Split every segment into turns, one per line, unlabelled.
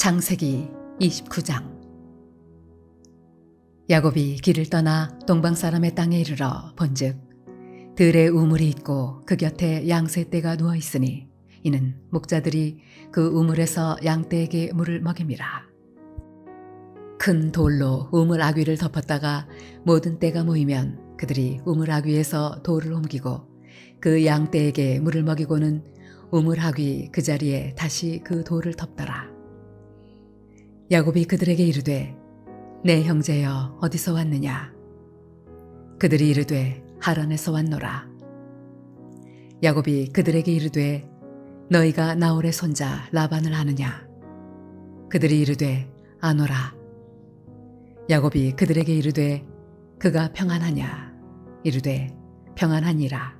창세기 29장. 야곱이 길을 떠나 동방 사람의 땅에 이르러 본즉 들에 우물이 있고 그 곁에 양세 떼가 누워 있으니 이는 목자들이 그 우물에서 양떼에게 물을 먹임이라. 큰 돌로 우물 아귀를 덮었다가 모든 떼가 모이면 그들이 우물 아귀에서 돌을 옮기고 그 양떼에게 물을 먹이고는 우물 아귀 그 자리에 다시 그 돌을 덮더라. 야곱이 그들에게 이르되 내 형제여 어디서 왔느냐? 그들이 이르되 하란에서 왔노라. 야곱이 그들에게 이르되 너희가 나홀의 손자 라반을 아느냐? 그들이 이르되 아노라. 야곱이 그들에게 이르되 그가 평안하냐? 이르되 평안하니라.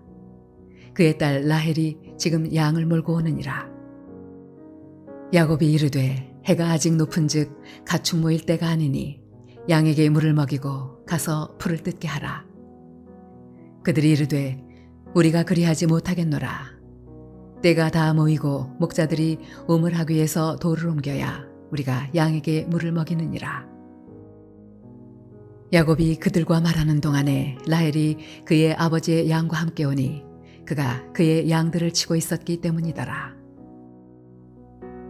그의 딸 라헬이 지금 양을 몰고 오느니라. 야곱이 이르되 해가 아직 높은즉 가축 모일 때가 아니니 양에게 물을 먹이고 가서 풀을 뜯게 하라. 그들이 이르되 우리가 그리하지 못하겠노라. 때가 다 모이고 목자들이 우물 하귀에서 돌을 옮겨야 우리가 양에게 물을 먹이느니라. 야곱이 그들과 말하는 동안에 라헬이 그의 아버지의 양과 함께 오니 그가 그의 양들을 치고 있었기 때문이더라.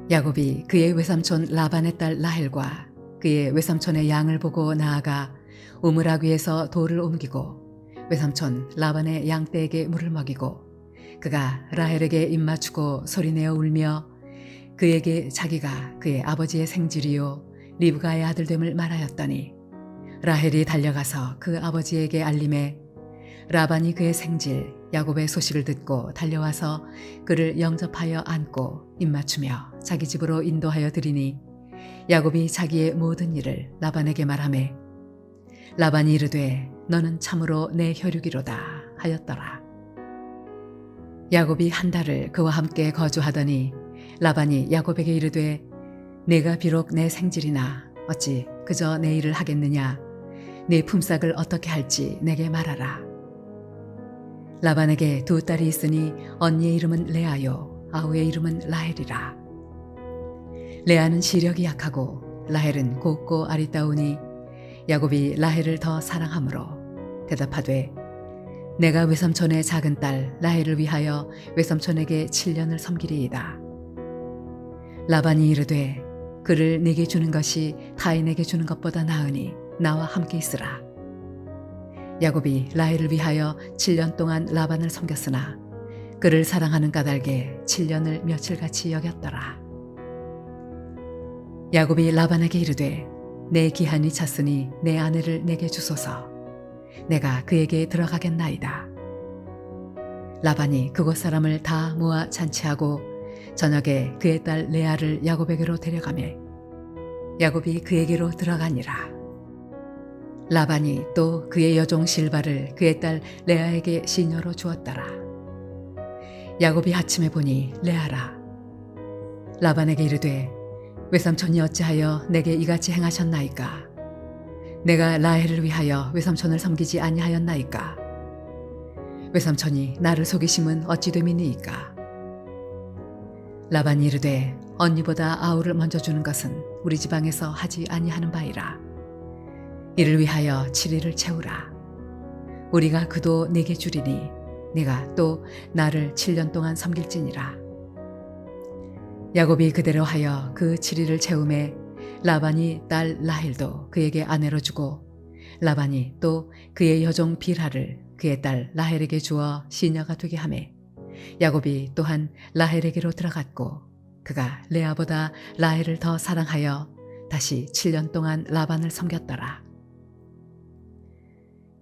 야곱이 그의 외삼촌 라반의 딸 라헬과 그의 외삼촌의 양을 보고 나아가 우물 아귀에서 돌을 옮기고 외삼촌 라반의 양떼에게 물을 먹이고 그가 라헬에게 입맞추고 소리내어 울며 그에게 자기가 그의 아버지의 생질이요 리브가의 아들됨을 말하였더니 라헬이 달려가서 그 아버지에게 알림해 라반이 그의 생질 야곱의 소식을 듣고 달려와서 그를 영접하여 안고 입맞추며 자기 집으로 인도하여 드리니 야곱이 자기의 모든 일을 라반에게 말하매 라반이 이르되 너는 참으로 내 혈육이로다 하였더라. 야곱이 한 달을 그와 함께 거주하더니 라반이 야곱에게 이르되 내가 비록 내 생질이나 어찌 그저 내 일을 하겠느냐? 네 품삯을 어떻게 할지 내게 말하라. 라반에게 두 딸이 있으니 언니의 이름은 레아요 아우의 이름은 라헬이라. 레아는 시력이 약하고 라헬은 곱고 아리따우니 야곱이 라헬을 더 사랑하므로 대답하되 내가 외삼촌의 작은 딸 라헬을 위하여 외삼촌에게 7년을 섬기리이다. 라반이 이르되 그를 네게 주는 것이 타인에게 주는 것보다 나으니 나와 함께 있으라. 야곱이 라헬을 위하여 7년 동안 라반을 섬겼으나 그를 사랑하는 까닭에 7년을 며칠같이 여겼더라. 야곱이 라반에게 이르되 내 기한이 찼으니 내 아내를 내게 주소서. 내가 그에게 들어가겠나이다. 라반이 그곳 사람을 다 모아 잔치하고 저녁에 그의 딸 레아를 야곱에게로 데려가매 야곱이 그에게로 들어가니라. 라반이 또 그의 여종 실바를 그의 딸 레아에게 시녀로 주었더라. 야곱이 아침에 보니 레아라. 라반에게 이르되 외삼촌이 어찌하여 내게 이같이 행하셨나이까? 내가 라헬을 위하여 외삼촌을 섬기지 아니하였나이까? 외삼촌이 나를 속이심은 어찌 됨이니이까? 라반이 이르되 언니보다 아우를 먼저 주는 것은 우리 지방에서 하지 아니하는 바이라. 이를 위하여 7일을 채우라. 우리가 그도 내게 주리니 네가 또 나를 7년 동안 섬길지니라. 야곱이 그대로 하여 그 7일을 채우매 라반이 딸 라헬도 그에게 아내로 주고 라반이 또 그의 여종 빌하를 그의 딸 라헬에게 주어 시녀가 되게 하매 야곱이 또한 라헬에게로 들어갔고 그가 레아보다 라헬을 더 사랑하여 다시 7년 동안 라반을 섬겼더라.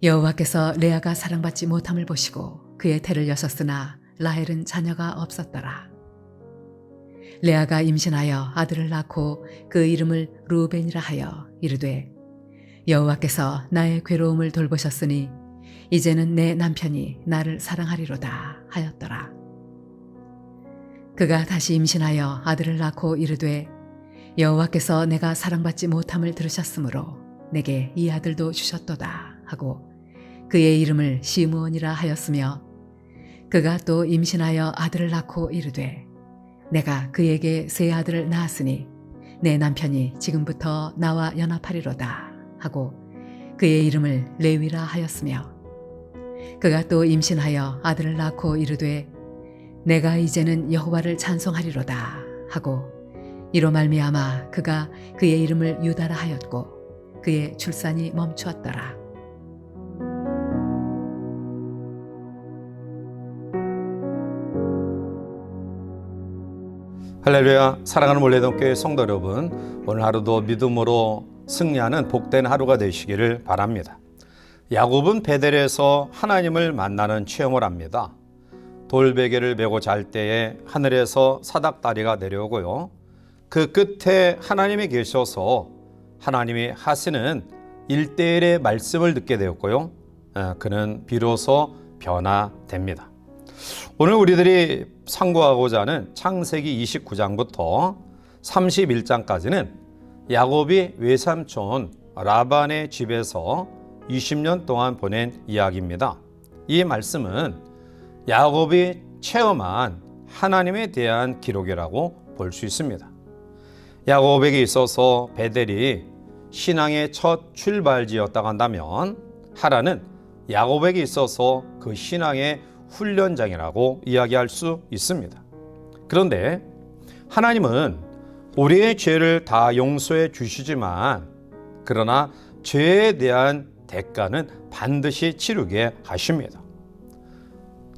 여호와께서 레아가 사랑받지 못함을 보시고 그의 태를 여셨으나 라헬은 자녀가 없었더라. 레아가 임신하여 아들을 낳고 그 이름을 루벤이라 하여 이르되 여호와께서 나의 괴로움을 돌보셨으니 이제는 내 남편이 나를 사랑하리로다 하였더라. 그가 다시 임신하여 아들을 낳고 이르되 여호와께서 내가 사랑받지 못함을 들으셨으므로 내게 이 아들도 주셨도다 하고 그의 이름을 시므온이라 하였으며 그가 또 임신하여 아들을 낳고 이르되 내가 그에게 세 아들을 낳았으니 내 남편이 지금부터 나와 연합하리로다 하고 그의 이름을 레위라 하였으며 그가 또 임신하여 아들을 낳고 이르되 내가 이제는 여호와를 찬송하리로다 하고 이로 말미암아 그가 그의 이름을 유다라 하였고 그의 출산이 멈추었더라.
할렐루야. 사랑하는 몰래동교회 성도 여러분, 오늘 하루도 믿음으로 승리하는 복된 하루가 되시기를 바랍니다. 야곱은 베델에서 하나님을 만나는 체험을 합니다. 돌베개를 메고 잘 때에 하늘에서 사닥다리가 내려오고요, 그 끝에 하나님이 계셔서 하나님이 하시는 1:1의 말씀을 듣게 되었고요, 그는 비로소 변화됩니다. 오늘 우리들이 상고하고자 하는 창세기 29장부터 31장까지는 야곱이 외삼촌 라반의 집에서 20년 동안 보낸 이야기입니다. 이 말씀은 야곱이 체험한 하나님에 대한 기록이라고 볼 수 있습니다. 야곱에게 있어서 베델이 신앙의 첫 출발지였다고 한다면 하란은 야곱에게 있어서 그 신앙의 훈련장이라고 이야기할 수 있습니다. 그런데 하나님은 우리의 죄를 다 용서해 주시지만 그러나 죄에 대한 대가는 반드시 치르게 하십니다.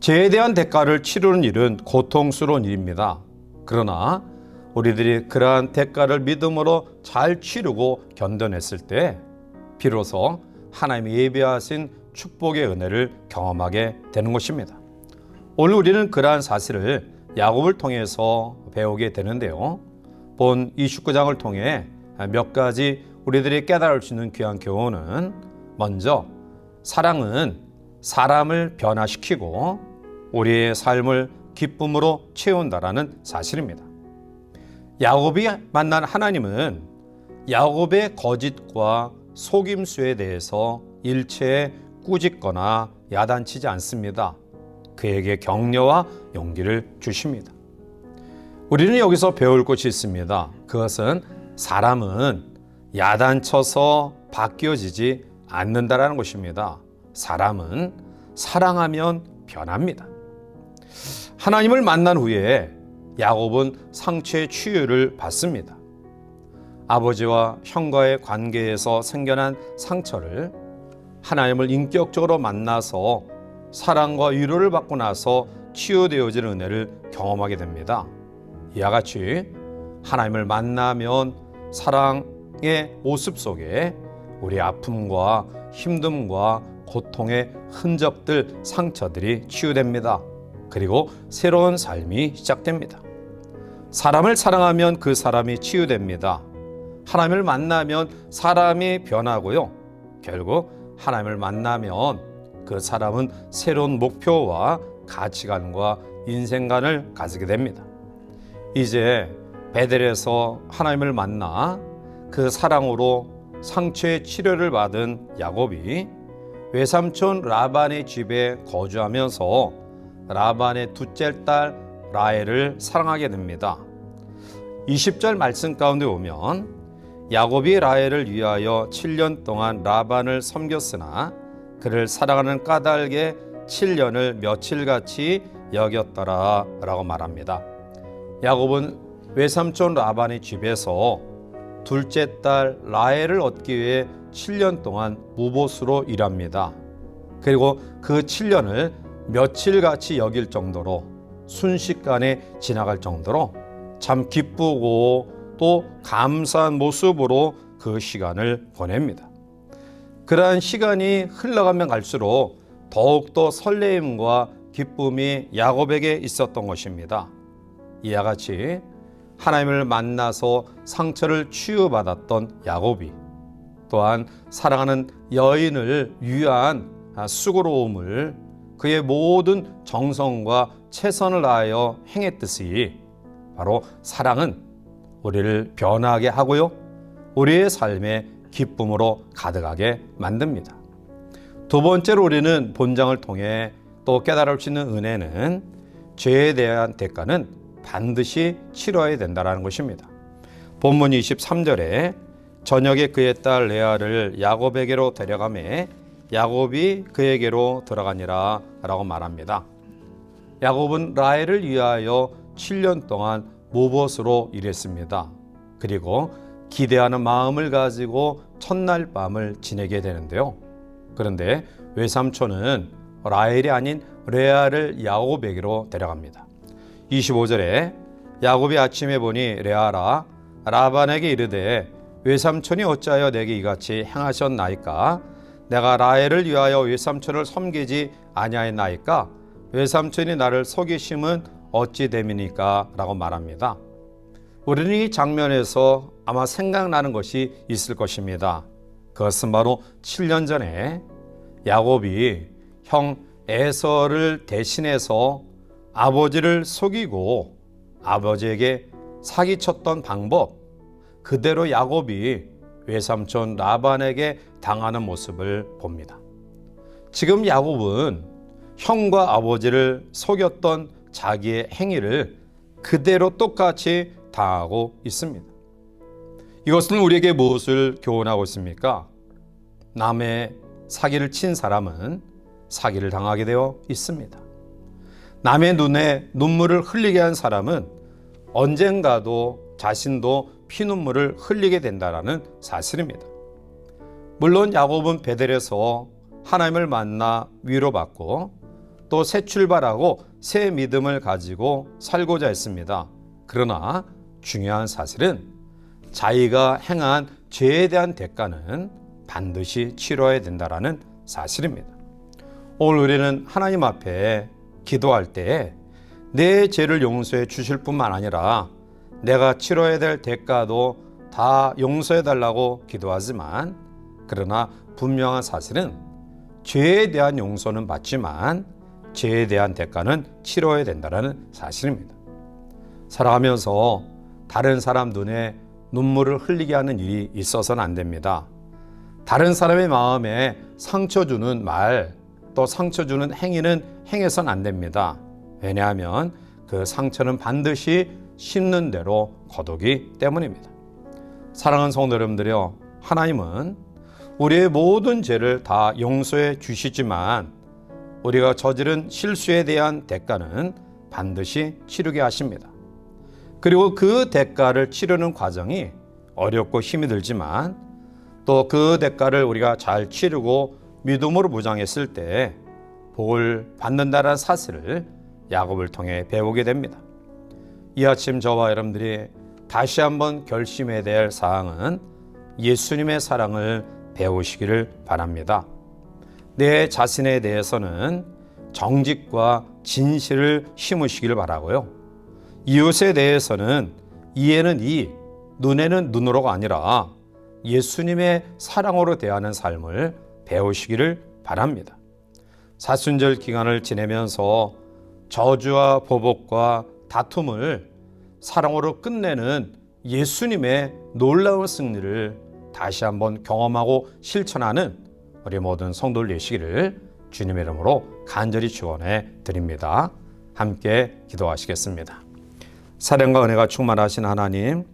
죄에 대한 대가를 치르는 일은 고통스러운 일입니다. 그러나 우리들이 그러한 대가를 믿음으로 잘 치르고 견뎌냈을 때 비로소 하나님이 예비하신 축복의 은혜를 경험하게 되는 것입니다. 오늘 우리는 그러한 사실을 야곱을 통해서 배우게 되는데요, 본 29장을 통해 몇 가지 우리들이 깨달을 수 있는 귀한 교훈은, 먼저 사랑은 사람을 변화시키고 우리의 삶을 기쁨으로 채운다라는 사실입니다. 야곱이 만난 하나님은 야곱의 거짓과 속임수에 대해서 일체에 꾸짖거나 야단치지 않습니다. 그에게 격려와 용기를 주십니다. 우리는 여기서 배울 것이 있습니다. 그것은 사람은 야단쳐서 바뀌어지지 않는다라는 것입니다. 사람은 사랑하면 변합니다. 하나님을 만난 후에 야곱은 상처의 치유를 받습니다. 아버지와 형과의 관계에서 생겨난 상처를 하나님을 인격적으로 만나서 사랑과 위로를 받고 나서 치유되어지는 은혜를 경험하게 됩니다. 이와 같이 하나님을 만나면 사랑의 모습 속에 우리 아픔과 힘듦과 고통의 흔적들, 상처들이 치유됩니다. 그리고 새로운 삶이 시작됩니다. 사람을 사랑하면 그 사람이 치유됩니다. 하나님을 만나면 사람이 변하고요, 결국 하나님을 만나면 그 사람은 새로운 목표와 가치관과 인생관을 가지게 됩니다. 이제 베델에서 하나님을 만나 그 사랑으로 상처의 치료를 받은 야곱이 외삼촌 라반의 집에 거주하면서 라반의 둘째 딸 라헬을 사랑하게 됩니다. 20절 말씀 가운데 보면 야곱이 라헬을 위하여 7년 동안 라반을 섬겼으나 그를 사랑하는 까닭에 7년을 며칠같이 여겼더라 라고 말합니다. 야곱은 외삼촌 라반의 집에서 둘째 딸 라헬을 얻기 위해 7년 동안 무보수로 일합니다. 그리고 그 7년을 며칠같이 여길 정도로 순식간에 지나갈 정도로 참 기쁘고 또 감사한 모습으로 그 시간을 보냅니다. 그러한 시간이 흘러가면 갈수록 더욱더 설레임과 기쁨이 야곱에게 있었던 것입니다. 이와 같이 하나님을 만나서 상처를 치유받았던 야곱이 또한 사랑하는 여인을 위한 수고로움을 그의 모든 정성과 최선을 다하여 행했듯이 바로 사랑은 우리를 변하게 하고요, 우리의 삶에 기쁨으로 가득하게 만듭니다. 두 번째로 우리는 본장을 통해 또 깨달을 수 있는 은혜는 죄에 대한 대가는 반드시 치러야 된다는 것입니다. 본문 23절에 저녁에 그의 딸 레아를 야곱에게로 데려가매 야곱이 그에게로 들어가니라 라고 말합니다. 야곱은 라헬을 위하여 7년 동안 모봇으로 일했습니다. 그리고 기대하는 마음을 가지고 첫날 밤을 지내게 되는데요. 그런데 외삼촌은 라헬이 아닌 레아를 야곱에게로 데려갑니다. 25절에 야곱이 아침에 보니 레아라 라반에게 이르되 외삼촌이 어찌하여 내게 이같이 행하셨나이까? 내가 라헬을 위하여 외삼촌을 섬기지 아니하였나이까? 외삼촌이 나를 속이심은 어찌 됨이니까? 라고 말합니다. 우리는 이 장면에서 아마 생각나는 것이 있을 것입니다. 그것은 바로 7년 전에 야곱이 형 에서를 대신해서 아버지를 속이고 아버지에게 사기쳤던 방법, 그대로 야곱이 외삼촌 라반에게 당하는 모습을 봅니다. 지금 야곱은 형과 아버지를 속였던 자기의 행위를 그대로 똑같이 당하고 있습니다. 이것은 우리에게 무엇을 교훈하고 있습니까? 남의 사기를 친 사람은 사기를 당하게 되어 있습니다. 남의 눈에 눈물을 흘리게 한 사람은 언젠가도 자신도 피눈물을 흘리게 된다는 사실입니다. 물론 야곱은 베델에서 하나님을 만나 위로받고 또 새 출발하고 새 믿음을 가지고 살고자 했습니다. 그러나 중요한 사실은 자기가 행한 죄에 대한 대가는 반드시 치러야 된다는 사실입니다. 오늘 우리는 하나님 앞에 기도할 때 내 죄를 용서해 주실 뿐만 아니라 내가 치러야 될 대가도 다 용서해 달라고 기도하지만, 그러나 분명한 사실은 죄에 대한 용서는 받지만 죄에 대한 대가는 치러야 된다는 사실입니다. 살아가면서 다른 사람 눈에 눈물을 흘리게 하는 일이 있어서는 안 됩니다. 다른 사람의 마음에 상처 주는 말, 또 상처 주는 행위는 행해서는 안 됩니다. 왜냐하면 그 상처는 반드시 심는 대로 거두기 때문입니다. 사랑하는 성도 여러분들이요, 하나님은 우리의 모든 죄를 다 용서해 주시지만 우리가 저지른 실수에 대한 대가는 반드시 치르게 하십니다. 그리고 그 대가를 치르는 과정이 어렵고 힘이 들지만 또 그 대가를 우리가 잘 치르고 믿음으로 무장했을 때 복을 받는다는 사실을 야곱을 통해 배우게 됩니다. 이 아침 저와 여러분들이 다시 한번 결심해야 될 사항은 예수님의 사랑을 배우시기를 바랍니다. 내 자신에 대해서는 정직과 진실을 심으시기를 바라고요. 이웃에 대해서는 이에는 이, 눈에는 눈으로가 아니라 예수님의 사랑으로 대하는 삶을 배우시기를 바랍니다. 사순절 기간을 지내면서 저주와 보복과 다툼을 사랑으로 끝내는 예수님의 놀라운 승리를 다시 한번 경험하고 실천하는 우리 모든 성도들 되시기를 주님의 이름으로 간절히 축원해 드립니다. 함께 기도하시겠습니다. 사랑과 은혜가 충만하신 하나님,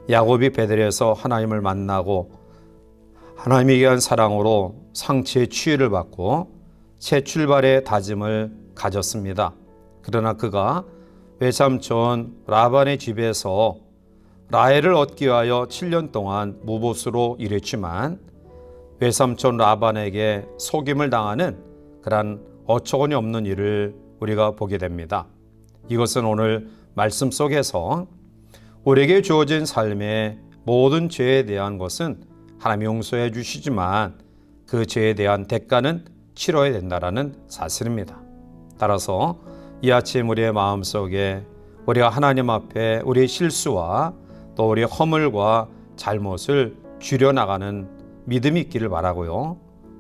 야곱이 베델에서 하나님을 만나고 하나님에 의한 사랑으로 상처의 치유를 받고 새 출발의 다짐을 가졌습니다. 그러나 그가 외삼촌 라반의 집에서 라헬을 얻기 위하여 7년 동안 무봇으로 일했지만 외삼촌 라반에게 속임을 당하는 그런 어처구니 없는 일을 우리가 보게 됩니다. 이것은 오늘 말씀 속에서 우리에게 주어진 삶의 모든 죄에 대한 것은 하나님 용서해 주시지만 그 죄에 대한 대가는 치러야 된다는 사실입니다. 따라서 이 아침 우리의 마음속에 우리가 하나님 앞에 우리의 실수와 또 우리의 허물과 잘못을 줄여나가는 믿음이 있기를 바라고요.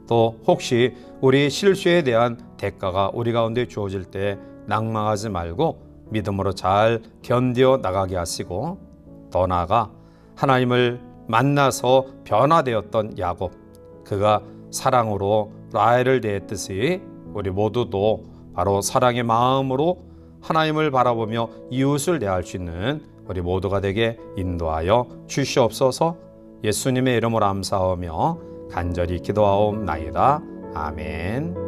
또 혹시 우리의 실수에 대한 대가가 우리 가운데 주어질 때 낭망하지 말고 믿음으로 잘 견뎌 나가게 하시고, 더 나아가 하나님을 만나서 변화되었던 야곱, 그가 사랑으로 라헬을 대했듯이 우리 모두도 바로 사랑의 마음으로 하나님을 바라보며 이웃을 대할 수 있는 우리 모두가 되게 인도하여 주시옵소서. 예수님의 이름으로 감사하며 간절히 기도하옵나이다. 아멘.